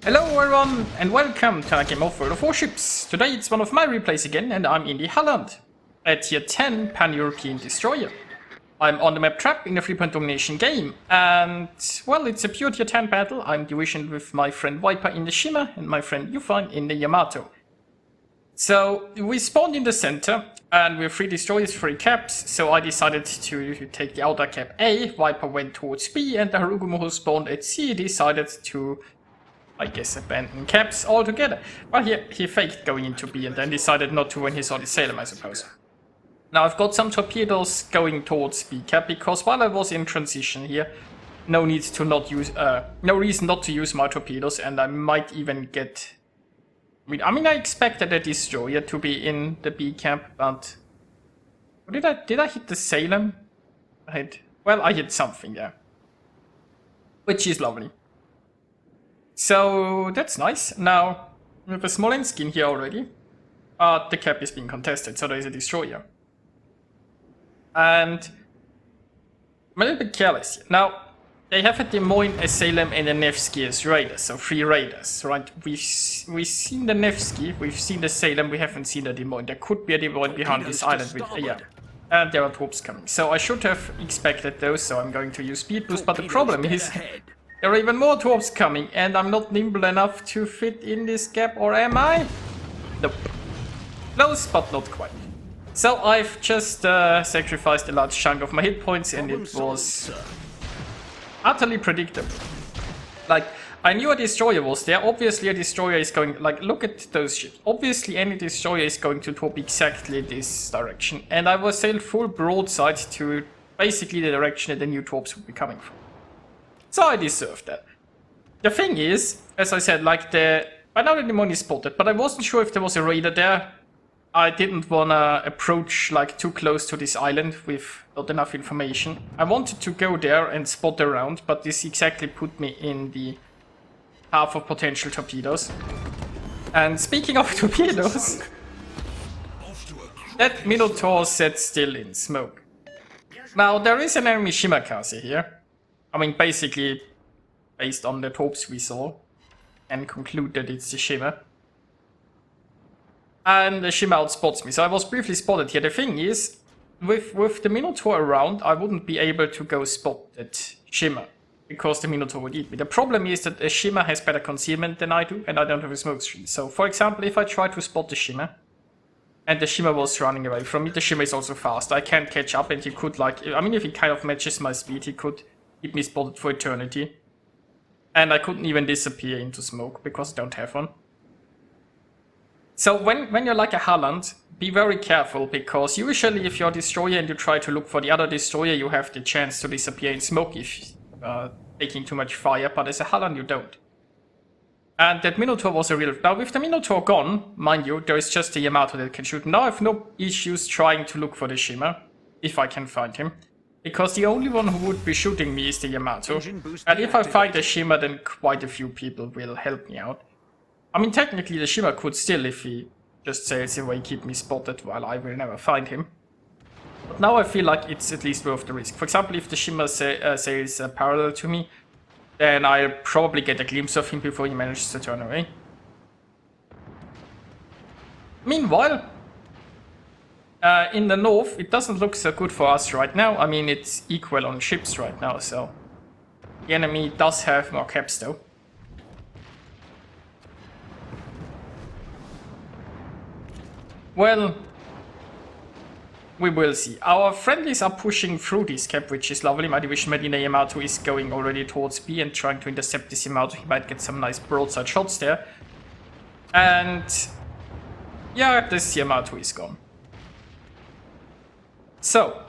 Hello everyone and welcome to a game of World of Warships. Today it's one of my replays again and I'm in the Halland, a tier 10 pan-European destroyer. I'm on the map Trap in a 3-point domination game and, well, it's a pure tier 10 battle. I'm divisioned with my friend Viper in the Shimmer and my friend Yufine in the Yamato. So we spawned in the center and we have 3 destroyers, 3 caps, so I decided to take the outer cap A, Viper went towards B and the Harugumo who spawned at C decided to, I guess, abandon caps altogether. Well, he faked going into B and then decided not to when he saw the Salem, I suppose. Now I've got some torpedoes going towards B cap because while I was in transition here, no reason not to use my torpedoes, and I might even get. I mean, I expected a destroyer to be in the B cap, but did I hit the Salem? I hit something there, which is lovely. So that's nice. Now, we have a Smolensk in here already. The cap is being contested, so there is a destroyer. And I'm a little bit careless here. Now, they have a Des Moines, a Salem, and a Nevsky as raiders, so 3 raiders, right? We've seen the Nevsky, we've seen the Salem, we haven't seen the Des Moines. There could be a Des Moines behind this island with, yeah. And there are troops coming. So I should have expected those, so I'm going to use speed boost, but the problem is there are even more torps coming, and I'm not nimble enough to fit in this gap, or am I? Nope. Close, but not quite. So I've just sacrificed a large chunk of my hit points, and it was utterly predictable. Like, I knew a destroyer was there. Obviously a destroyer is going, like, look at those ships. Obviously any destroyer is going to torp exactly this direction, and I was sailed full broadside to basically the direction that the new torps would be coming from. So I deserved that. The thing is, as I said, like by now the Des Moines is spotted, but I wasn't sure if there was a raider there. I didn't wanna approach like too close to this island with not enough information. I wanted to go there and spot around, but this exactly put me in the path of potential torpedoes. And speaking of torpedoes, that Minotaur sat still in smoke. Now there is an enemy Shimakaze here. I mean, basically, based on the torps we saw, and conclude that it's the Shimmer. And the Shimmer outspots me, so I was briefly spotted here. The thing is, with the Minotaur around, I wouldn't be able to go spot that Shimmer, because the Minotaur would eat me. The problem is that the Shimmer has better concealment than I do, and I don't have a smoke screen. So, for example, if I try to spot the Shimmer, and the Shimmer was running away from me, the Shimmer is also fast. I can't catch up, and he could, like, I mean, if he kind of matches my speed, he could keep me spotted for eternity. And I couldn't even disappear into smoke, because I don't have one. So when you're like a Halland, be very careful, because usually if you're a destroyer and you try to look for the other destroyer, you have the chance to disappear in smoke if taking too much fire, but as a Halland you don't. And that Minotaur was a real... Now with the Minotaur gone, mind you, there is just the Yamato that can shoot. Now I have no issues trying to look for the Shimmer, if I can find him. Because the only one who would be shooting me is the Yamato. And if I find the Shimmer, then quite a few people will help me out. I mean, technically the Shimmer could still, if he just sails away, keep me spotted while I will never find him. But now I feel like it's at least worth the risk. For example, if the Shimmer sails parallel to me, then I'll probably get a glimpse of him before he manages to turn away. Meanwhile, in the north, it doesn't look so good for us right now. I mean, it's equal on ships right now, so... The enemy does have more caps though. Well, we will see. Our friendlies are pushing through this cap, which is lovely. My division Medina Yamato is going already towards B and trying to intercept this Yamato. He might get some nice broadside shots there. And yeah, this Yamato is gone. So,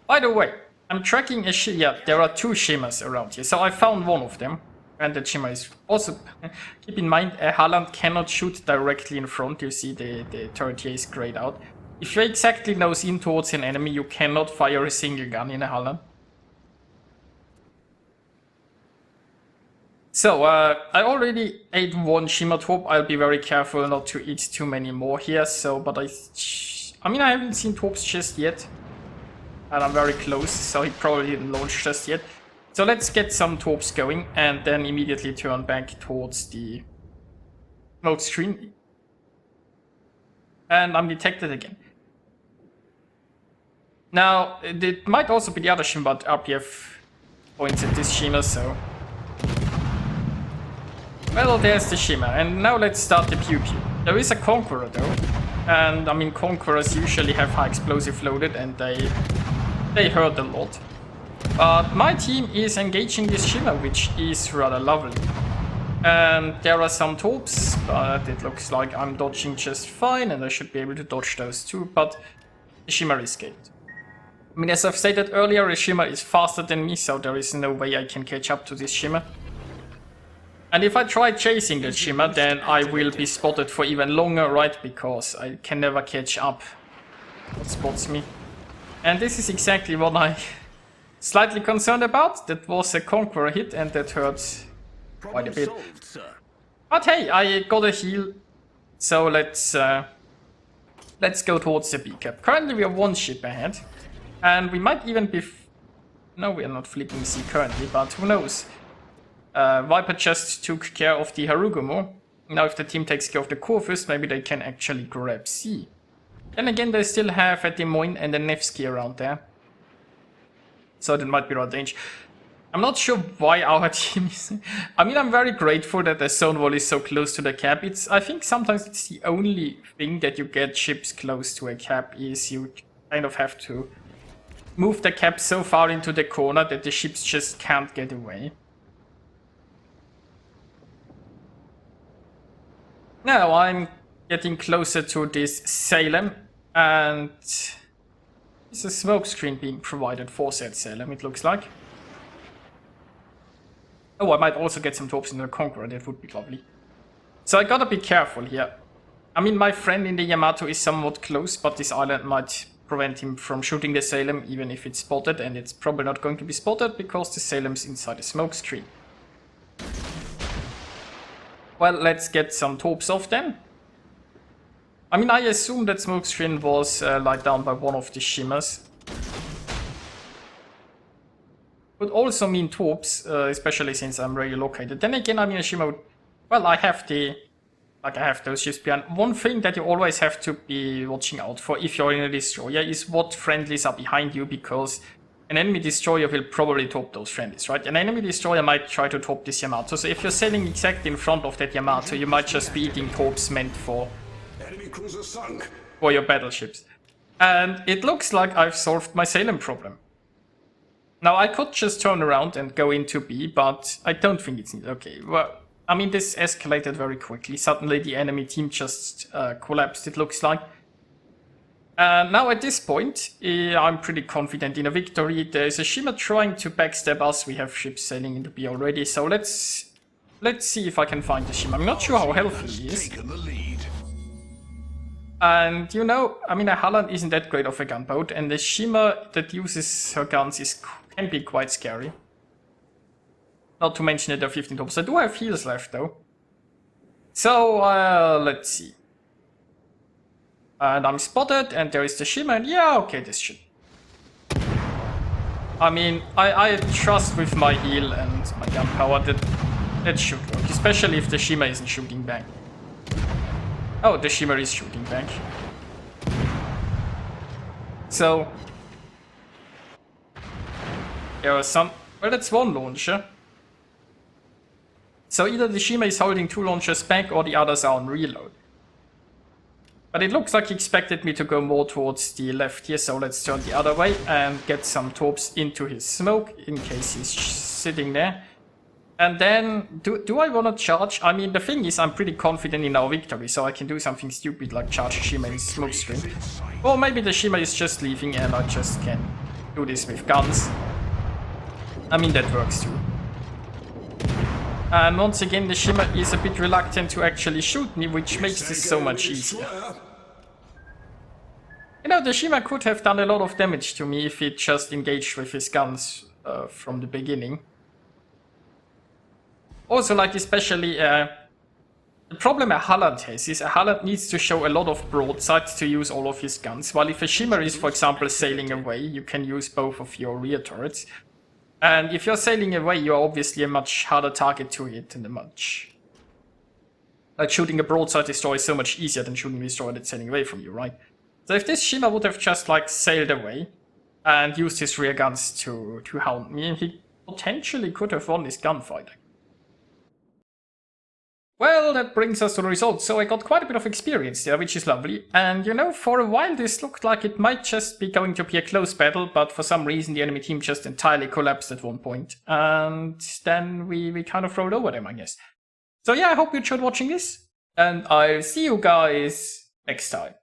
by the way, I'm tracking a yeah, there are 2 Shimmers around here. So I found one of them. And the Shimmer is also... Keep in mind, a Halland cannot shoot directly in front. You see the turret here is grayed out. If you're exactly nose in towards an enemy, you cannot fire a single gun in a Halland. So, I already ate 1 Shimmer torp. I'll be very careful not to eat too many more here. So, but I mean, I haven't seen torps just yet. And I'm very close, so he probably didn't launch just yet. So let's get some torps going and then immediately turn back towards the smoke screen. And I'm detected again. Now, it might also be the other shimmer, but RPF points at this shimmer, so... Well, there's the shimmer, and now let's start the pew-pew. There is a Conqueror though, and I mean Conquerors usually have high explosive loaded and they hurt a lot. But my team is engaging this shimmer, which is rather lovely. And there are some torps, but it looks like I'm dodging just fine, and I should be able to dodge those too, but the shimmer escaped. I mean, as I've stated earlier, the shimmer is faster than me, so there is no way I can catch up to this shimmer. And if I try chasing the shimmer, then I will be spotted for even longer, right? Because I can never catch up what spots me. And this is exactly what I'm slightly concerned about. That was a Conqueror hit, and that hurts quite a bit. But hey, I got a heal, so let's go towards the B cap. Currently we are one ship ahead, and we might even be... No, we are not flipping C currently, but who knows? Viper just took care of the Harugumo. Now if the team takes care of the Corvus, maybe they can actually grab C. Then again, they still have a Des Moines and a Nevsky around there. So that might be rather dangerous. I'm not sure why our team is... I mean, I'm very grateful that the zone wall is so close to the cap. I think sometimes it's the only thing that you get ships close to a cap is you kind of have to move the cap so far into the corner that the ships just can't get away. Now I'm getting closer to this Salem, and there's a smoke screen being provided for said Salem, it looks like. Oh, I might also get some torps in the Conqueror, that would be lovely. So I gotta be careful here. I mean, my friend in the Yamato is somewhat close, but this island might prevent him from shooting the Salem, even if it's spotted, and it's probably not going to be spotted because the Salem's inside the smoke screen. Well, let's get some torps off then. I mean, I assume that smoke screen was light down by one of the shimmers. Would also mean torps, especially since I'm radio located. Then again, I mean, a shimmer would... Well, I have those ships behind. One thing that you always have to be watching out for if you're in a destroyer is what friendlies are behind you, because an enemy destroyer will probably top those friendlies, right? An enemy destroyer might try to top this Yamato, so if you're sailing exactly in front of that Yamato, you might just be eating torps meant for your battleships. And it looks like I've solved my Salem problem. Now, I could just turn around and go into B, but I don't think it's needed. Okay, well, I mean, this escalated very quickly. Suddenly, the enemy team just collapsed, it looks like. Now, at this point, I'm pretty confident in a victory. There's a shimmer trying to backstab us. We have ships sailing into B already, so let's see if I can find the shimmer. I'm not sure how healthy he is. And, you know, I mean, a Halland isn't that great of a gunboat, and the shimmer that uses her guns can be quite scary. Not to mention that there are 15 torps. I do have heals left, though. So, let's see. And I'm spotted, and there is the shimmer, and yeah, okay, this should... I mean, I trust with my heal and my gun power that should work, especially if the shimmer isn't shooting back. Oh, the shimmer is shooting back. So... there are some... Well, that's one launcher. So either the shimmer is holding two launchers back, or the others are on reload. But it looks like he expected me to go more towards the left here, so let's turn the other way and get some torps into his smoke, in case he's sitting there. And then, do I want to charge? I mean, the thing is, I'm pretty confident in our victory, so I can do something stupid like charge a shimmer in smoke screen. Or maybe the shimmer is just leaving and I just can do this with guns. I mean, that works too. And once again, the shimmer is a bit reluctant to actually shoot me, which makes this so much easier. You know, the shimmer could have done a lot of damage to me if he just engaged with his guns from the beginning. Also, like, especially, the problem a Halland has is a Halland needs to show a lot of broadsides to use all of his guns, while if a shimmer is, for example, sailing away, you can use both of your rear turrets. And if you're sailing away, you're obviously a much harder target to hit and a much... Like, shooting a broadside destroyer is so much easier than shooting a destroyer that's sailing away from you, right? So if this Shima would have just, like, sailed away and used his rear guns to hound me, he potentially could have won this gunfight. Well, that brings us to the results. So I got quite a bit of experience there, which is lovely. And, you know, for a while this looked like it might just be going to be a close battle, but for some reason the enemy team just entirely collapsed at one point. And then we kind of rolled over them, I guess. So yeah, I hope you enjoyed watching this, and I'll see you guys next time.